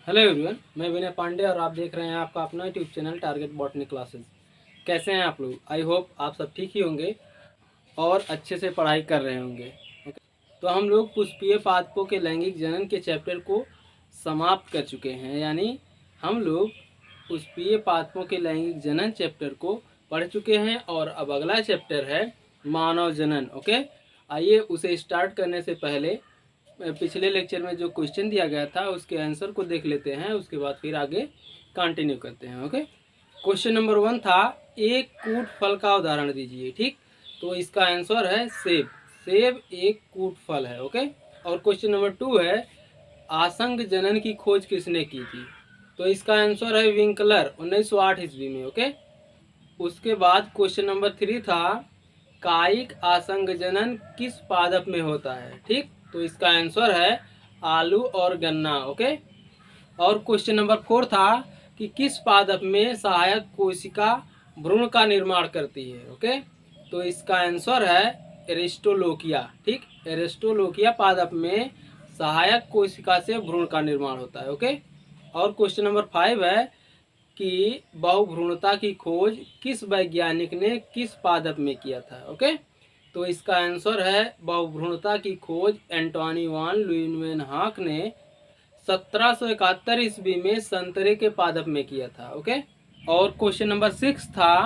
Hello everyone, मैं विनय पांडे और आप देख रहे हैं आपका अपना YouTube channel target botany classes. कैसे हैं आप लोग? आई होप आप सब ठीक ही होंगे और अच्छे से पढ़ाई कर रहे होंगे। ओके, तो हम लोग पुष्पीय पादपों के लैंगिक जनन के चैप्टर को समाप्त कर चुके हैं, यानी हम लोग पुष्पीय पादपों के लैंगिक जनन चैप्टर को पढ़ चुके हैं और अब अगला चैप्टर है मानव जनन। ओके, आइए उसे स्टार्ट करने से पहले पिछले लेक्चर में जो क्वेश्चन दिया गया था उसके आंसर को देख लेते हैं, उसके बाद फिर आगे कंटिन्यू करते हैं। ओके, क्वेश्चन नंबर 1 था एक कूट फल का उदाहरण दीजिए। ठीक, तो इसका आंसर है सेब। सेब एक कूट फल है। ओके, और क्वेश्चन नंबर 2 है आसंग जनन की खोज किसने की थी? तो इसका आंसर है विंकलर 1908 ईस्वी में। ओके, उसके बाद क्वेश्चन नंबर 3 था कायिक आसंग जनन किस पादप में होता है? ठीक, तो इसका आंसर है आलू और गन्ना। ओके, और क्वेश्चन नंबर 4 था कि किस पादप में सहायक कोशिका भ्रूण का निर्माण करती है? ओके, तो इसका आंसर है एरिस्टोलोकिया। ठीक, एरिस्टोलोकिया पादप में सहायक कोशिका से भ्रूण का निर्माण होता है। ओके, और क्वेश्चन नंबर 5 है कि बहुभ्रूणता की खोज किस वैज्ञानिक ने किस पादप में किया था? ओके, तो इसका आंसर है बहुभ्रूणता की खोज एंटोनी वान ल्यूइनवेनहॉक ने 1771 ईस्वी में संतरे के पादप में किया था। ओके, और क्वेश्चन नंबर 6 था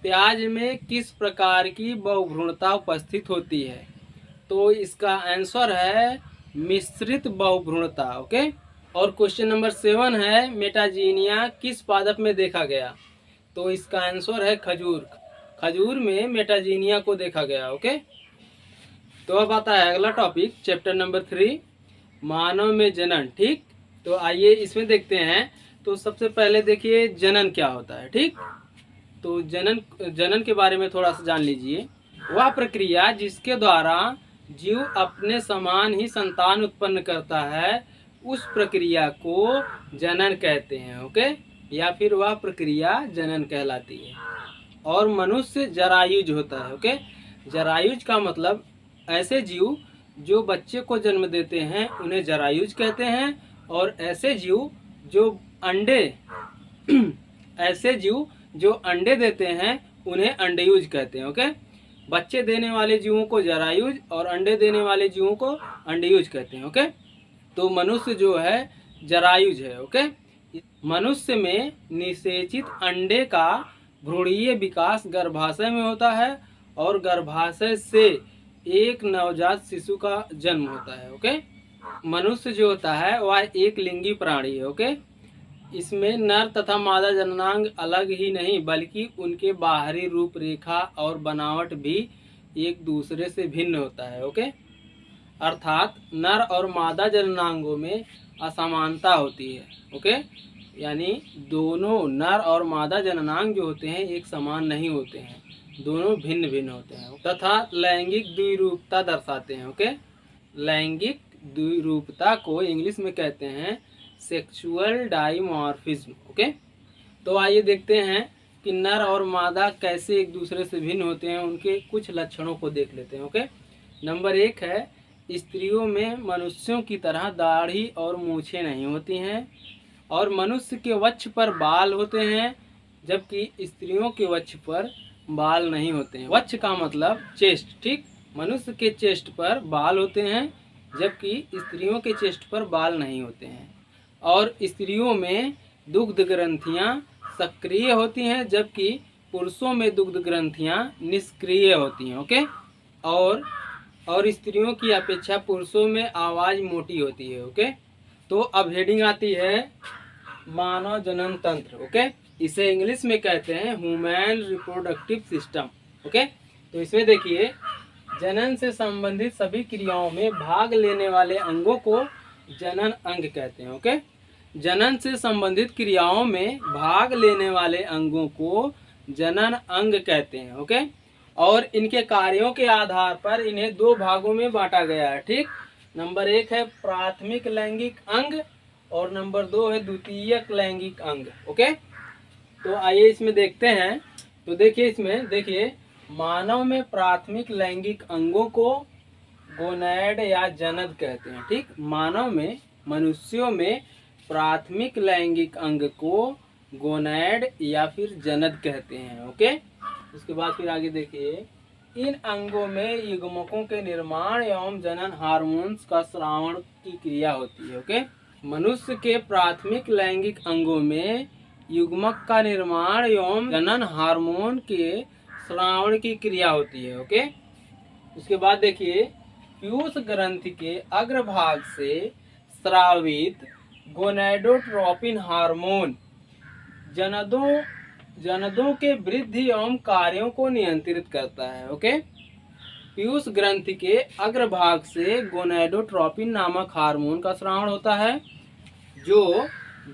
प्याज में किस प्रकार की बहुभ्रूणता उपस्थित होती है? तो इसका आंसर है मिश्रित बहुभ्रूणता। ओके, और क्वेश्चन नंबर 7 है मेटाजीनिया किस पादप में देखा गया? तो इसका आंसर है खजूर। खजूर में मेटाजीनिया को देखा गया। ओके, तो अब आता है अगला टॉपिक, चैप्टर नंबर 3 मानव में जनन। ठीक, तो आइए इसमें देखते हैं। तो सबसे पहले देखिए जनन क्या होता है। ठीक, तो जनन के बारे में थोड़ा सा जान लीजिए। वह प्रक्रिया जिसके द्वारा जीव अपने समान ही संतान उत्पन्न करता है उस प्रक्रिया को जनन कहते हैं। ओके, या फिर वह प्रक्रिया जनन कहलाती है। और मनुष्य जरायुज होता है। ओके, जरायुज का मतलब ऐसे जीव जो बच्चे को जन्म देते हैं उन्हें जरायुज कहते हैं, और ऐसे जीव जो अंडे ऐसे जीव जो अंडे देते हैं उन्हें अंडेयुज कहते हैं। ओके, बच्चे देने वाले जीवों को जरायुज और अंडे देने वाले जीवों को अंडेयुज कहते हैं। ओके, तो मनुष्य जो है जरायुज है। ओके, मनुष्य में निषेचित अंडे का भ्रूणीय विकास गर्भाशय में होता है और गर्भाशय से एक नवजात शिशु का जन्म होता है। ओके, मनुष्य जो होता है वह एक लिंगी प्राणी है। ओके, इसमें नर तथा मादा जननांग अलग ही नहीं बल्कि उनके बाहरी रूपरेखा और बनावट भी एक दूसरे से भिन्न होता है। ओके, अर्थात नर और मादा जननांगों में असमानता होती है। ओके, यानी दोनों नर और मादा जननांग जो होते हैं एक समान नहीं होते हैं, दोनों भिन्न भिन्न होते हैं तथा लैंगिक द्विरूपता दर्शाते हैं। ओके, लैंगिक द्विरूपता को इंग्लिश में कहते हैं सेक्सुअल डाइमॉर्फिज्म। ओके, तो आइए देखते हैं कि नर और मादा कैसे एक दूसरे से भिन्न होते हैं, उनके कुछ लक्षणों को देख लेते हैं। ओके, नंबर 1 है स्त्रियों में मनुष्यों की तरह दाढ़ी और मूछें नहीं होती हैं, और मनुष्य के वक्ष पर बाल होते हैं जबकि स्त्रियों के वक्ष पर बाल नहीं होते हैं। वक्ष का मतलब चेस्ट। ठीक, मनुष्य के चेस्ट पर बाल होते हैं जबकि स्त्रियों के चेस्ट पर बाल नहीं होते हैं, और स्त्रियों में दुग्ध ग्रंथियां सक्रिय होती हैं जबकि पुरुषों में दुग्ध ग्रंथियां निष्क्रिय होती हैं। ओके, और स्त्रियों की अपेक्षा पुरुषों में आवाज़ मोटी होती है। ओके, तो अब हेडिंग आती है मानव जनन तंत्र। ओके, इसे इंग्लिश में कहते हैं ह्यूमन रिप्रोडक्टिव सिस्टम। ओके, तो इसमें देखिए जनन से संबंधित सभी क्रियाओं में भाग लेने वाले अंगों को जनन अंग कहते हैं। ओके, जनन से संबंधित क्रियाओं में भाग लेने वाले अंगों को जनन अंग कहते हैं। ओके, और इनके कार्यों के आधार पर इन्हें दो भागों में बांटा गया है। ठीक, नंबर 1 है प्राथमिक लैंगिक अंग और नंबर 2 है द्वितीयक लैंगिक अंग। ओके, तो आइए इसमें देखते हैं। तो देखिए इसमें देखिए मानव में प्राथमिक लैंगिक अंगों को गोनैड या जनद कहते हैं। ठीक, मानव में मनुष्यों में प्राथमिक लैंगिक अंग को गोनैड या फिर जनन कहते हैं। ओके, उसके बाद फिर आगे देखिए, इन अंगों में युग्मकों के निर्माण एवं जनन हार्मोन्स का स्रावण की क्रिया होती है। ओके, मनुष्य के प्राथमिक लैंगिक अंगों में युग्मक का निर्माण एवं जनन हार्मोन के स्रावण की क्रिया होती है। ओके, उसके बाद देखिए, पीयूष ग्रंथि के अग्रभाग से स्रावित गोनैडोट्रोपिन हार्मोन जनदों के वृद्धि एवं कार्यों को नियंत्रित करता है। ओके, पीयूष ग्रंथि के अग्रभाग से गोनैडोट्रोपिन नामक हार्मोन का स्रावण होता है जो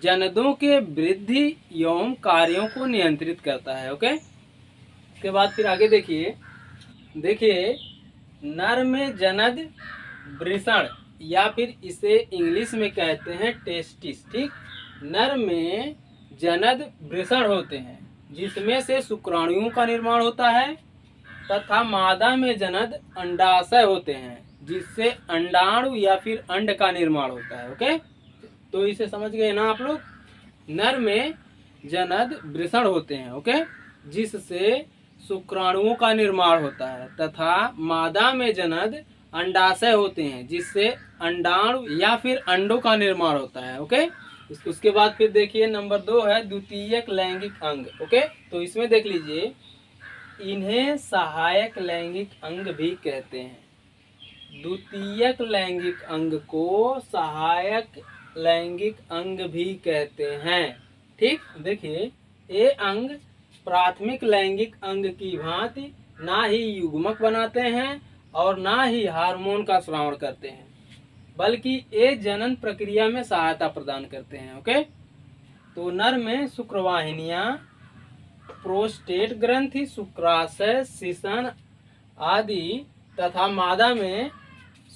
जनदों के वृद्धि एवं कार्यों को नियंत्रित करता है। ओके, उसके बाद फिर आगे देखिए नर में जनद वृषण या फिर इसे इंग्लिश में कहते हैं टेस्टिस। ठीक, नर में जनद वृषण होते हैं जिसमें से शुक्राणुओं का निर्माण होता है तथा मादा में जनद अंडाशय होते हैं जिससे अंडाणु या फिर अंड का निर्माण होता है। ओके, तो इसे समझ गए ना आप लोग। नर में जनद वृषण होते हैं, ओके, जिससे शुक्राणुओं का निर्माण होता है तथा मादा में जनद अंडाशय होते हैं जिससे अंडाणु या फिर अंडों का निर्माण होता है। ओके, उसके बाद फिर देखिए नंबर 2 है द्वितीयक लैंगिक अंग। ओके, तो इसमें देख लीजिए, इन्हें सहायक लैंगिक अंग भी कहते हैं। द्वितीयक लैंगिक अंग को सहायक लैंगिक अंग भी कहते हैं। ठीक, देखिए, ये अंग प्राथमिक लैंगिक अंग की भांति ना ही युग्मक बनाते हैं और ना ही हार्मोन का स्रावण करते हैं, बल्कि ये जनन प्रक्रिया में सहायता प्रदान करते हैं। ओके, तो नर में शुक्रवाहिनियां, प्रोस्टेट ग्रंथि, शुक्राशय, शिशन आदि तथा मादा में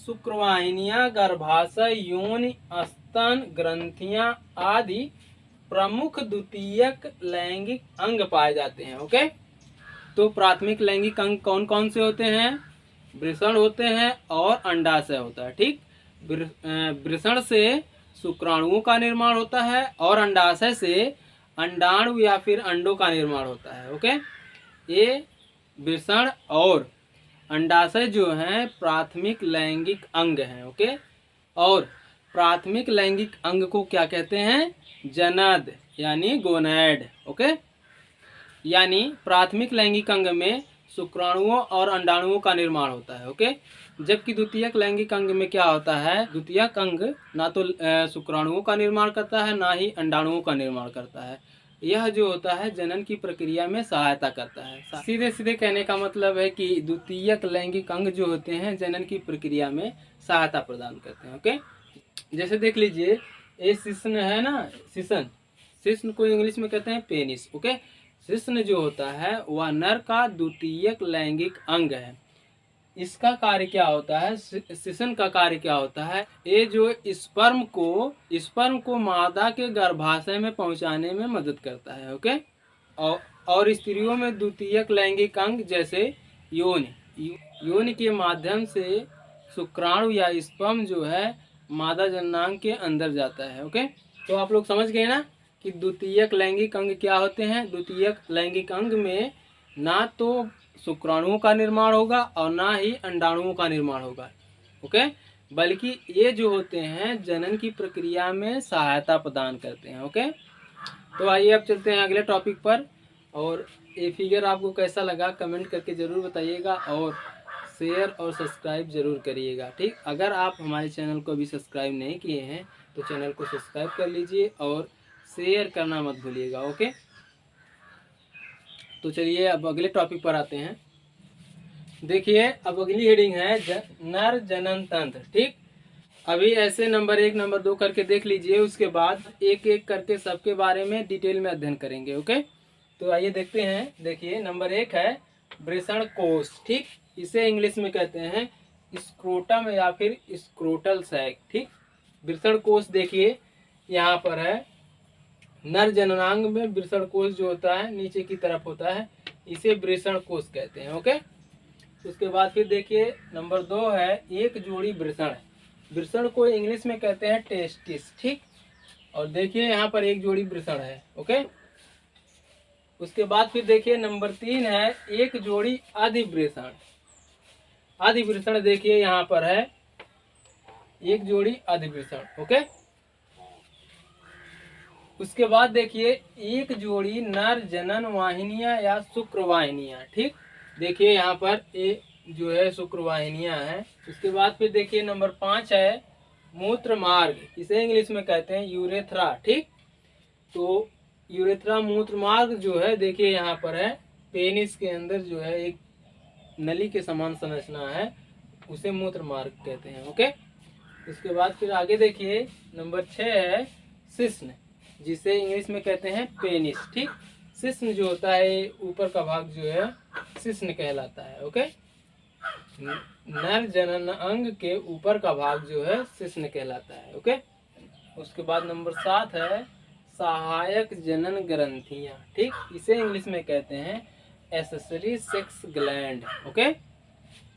शुक्रवाहिनियां, गर्भाशय, योनि, स्तन ग्रंथियां आदि प्रमुख द्वितीयक लैंगिक अंग पाए जाते हैं। ओके, तो प्राथमिक लैंगिक अंग कौन कौन से होते हैं? वृषण होते हैं और अंडाशय होता है। ठीक, वृषण से शुक्राणुओं का निर्माण होता है और अंडाशय से अंडाणु या फिर अंडों का निर्माण होता है। ओके, ये वृषण और अंडाशय जो हैं प्राथमिक लैंगिक अंग हैं। ओके, और प्राथमिक लैंगिक अंग को क्या कहते हैं? जनद यानी गोनैड। ओके, यानी प्राथमिक लैंगिक अंग में शुक्राणुओं और अंडाणुओं का निर्माण होता है। ओके, जबकि द्वितीयक लैंगिक अंग में क्या होता है? द्वितीयक अंग ना तो शुक्राणुओं का निर्माण करता है ना ही अंडाणुओं का निर्माण करता है। यह जो होता है जनन की प्रक्रिया में सहायता करता है। सीधे सीधे कहने का मतलब है कि द्वितीयक लैंगिक अंग जो होते हैं जनन की प्रक्रिया में सहायता प्रदान करते हैं। ओके, जैसे देख लीजिए, ये शिश्न है ना, शिश्न को इंग्लिश में कहते हैं पेनिस। ओके, शिश्न जो होता है वह नर का द्वितीयक लैंगिक अंग है। इसका कार्य क्या होता है? शिशन का कार्य क्या होता है? ये जो स्पर्म को मादा के गर्भाशय में पहुंचाने में मदद करता है। ओके, और स्त्रियों में द्वितीयक लैंगिक अंग जैसे योनि के माध्यम से शुक्राणु या स्पर्म जो है मादा जननांग के अंदर जाता है। ओके, तो आप लोग समझ गए ना कि द्वितीयक लैंगिक अंग क्या होते हैं। द्वितीयक लैंगिक अंग में ना तो शुक्राणुओं का निर्माण होगा और ना ही अंडाणुओं का निर्माण होगा। ओके, बल्कि ये जो होते हैं जनन की प्रक्रिया में सहायता प्रदान करते हैं। ओके, तो आइए अब चलते हैं अगले टॉपिक पर। और ये फिगर आपको कैसा लगा कमेंट करके ज़रूर बताइएगा और शेयर और सब्सक्राइब ज़रूर करिएगा। ठीक, अगर आप हमारे चैनल को अभी सब्सक्राइब नहीं किए हैं तो चैनल को सब्सक्राइब कर लीजिए और शेयर करना मत भूलिएगा। ओके, तो चलिए अब अगले टॉपिक पर आते हैं। देखिए, अब अगली हेडिंग है नर जनन तंत्र। ठीक, अभी ऐसे नंबर 1 नंबर 2 करके देख लीजिए, उसके बाद एक एक करके सबके बारे में डिटेल में अध्ययन करेंगे। ओके, तो आइए देखते हैं। देखिए, नंबर 1 है वृषण कोश। ठीक, इसे इंग्लिश में कहते हैं स्क्रोटम या फिर स्क्रोटल सैक। ठीक, वृषण कोश देखिए यहाँ पर है। नर जननांग में वृषण कोश जो होता है नीचे की तरफ होता है, इसे वृषण कोश कहते हैं। ओके, उसके बाद फिर देखिए नंबर 2 है एक जोड़ी वृषण। वृषण को इंग्लिश में कहते हैं टेस्टिस। ठीक, और देखिए यहाँ पर एक जोड़ी वृषण है। ओके, उसके बाद फिर देखिए नंबर 3 है एक जोड़ी अधिवृषण। अधिवृषण देखिए यहाँ पर है एक जोड़ी अधिवृषण। ओके, उसके बाद देखिए एक जोड़ी नर जनन वाहिनियां या शुक्र वाहिनियां। ठीक, देखिए यहाँ पर ये जो है शुक्र वाहिनियां हैं। उसके बाद फिर देखिए नंबर 5 है मूत्र मार्ग, इसे इंग्लिश में कहते हैं यूरेथ्रा। ठीक, तो यूरेथ्रा मूत्र मार्ग जो है देखिए यहाँ पर है पेनिस के अंदर जो है एक नली के समान संरचना है, उसे मूत्र मार्ग कहते हैं। ओके, उसके बाद फिर आगे देखिए नंबर 6 है शिश्न, जिसे इंग्लिश में कहते हैं पेनिस। ठीक, शिश्न जो होता है ऊपर का भाग जो है शिश्न कहलाता है। ओके, नर जनन अंग के ऊपर का भाग जो है शिश्न कहलाता है। ओके, उसके बाद नंबर 7 है सहायक जनन ग्रंथियां। ठीक, इसे इंग्लिश में कहते हैं एक्सेसरी सेक्स ग्लैंड। ओके,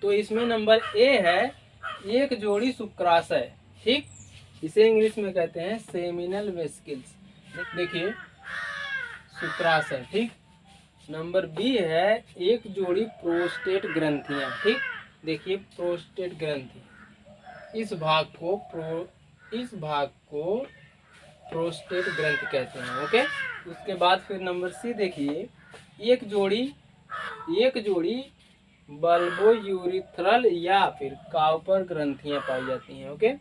तो इसमें नंबर ए है एक जोड़ी शुक्राशय। ठीक, इसे इंग्लिश में कहते हैं सेमिनल वेसिकल्स। देखिए शुक्राशय। ठीक, नंबर बी है एक जोड़ी प्रोस्टेट ग्रंथियां। ठीक, देखिए प्रोस्टेट ग्रंथि, इस भाग को प्रोस्टेट ग्रंथि कहते हैं। ओके, उसके बाद फिर नंबर सी देखिए एक जोड़ी बल्बो यूरिथ्रल या फिर काउपर ग्रंथियां पाई जाती हैं। ओके,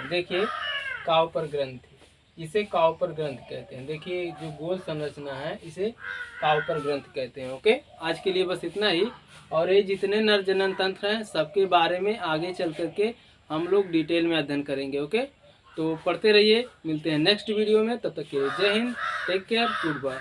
देखिए काउपर ग्रंथि, इसे काउपर ग्रंथ कहते हैं। देखिए जो गोल संरचना है इसे काउपर ग्रंथ कहते हैं। ओके, आज के लिए बस इतना ही, और ये जितने नर जनन तंत्र हैं सबके बारे में आगे चल करके हम लोग डिटेल में अध्ययन करेंगे। ओके, तो पढ़ते रहिए, मिलते हैं नेक्स्ट वीडियो में, तब तक के लिए जय हिंद, टेक केयर, गुड बाय।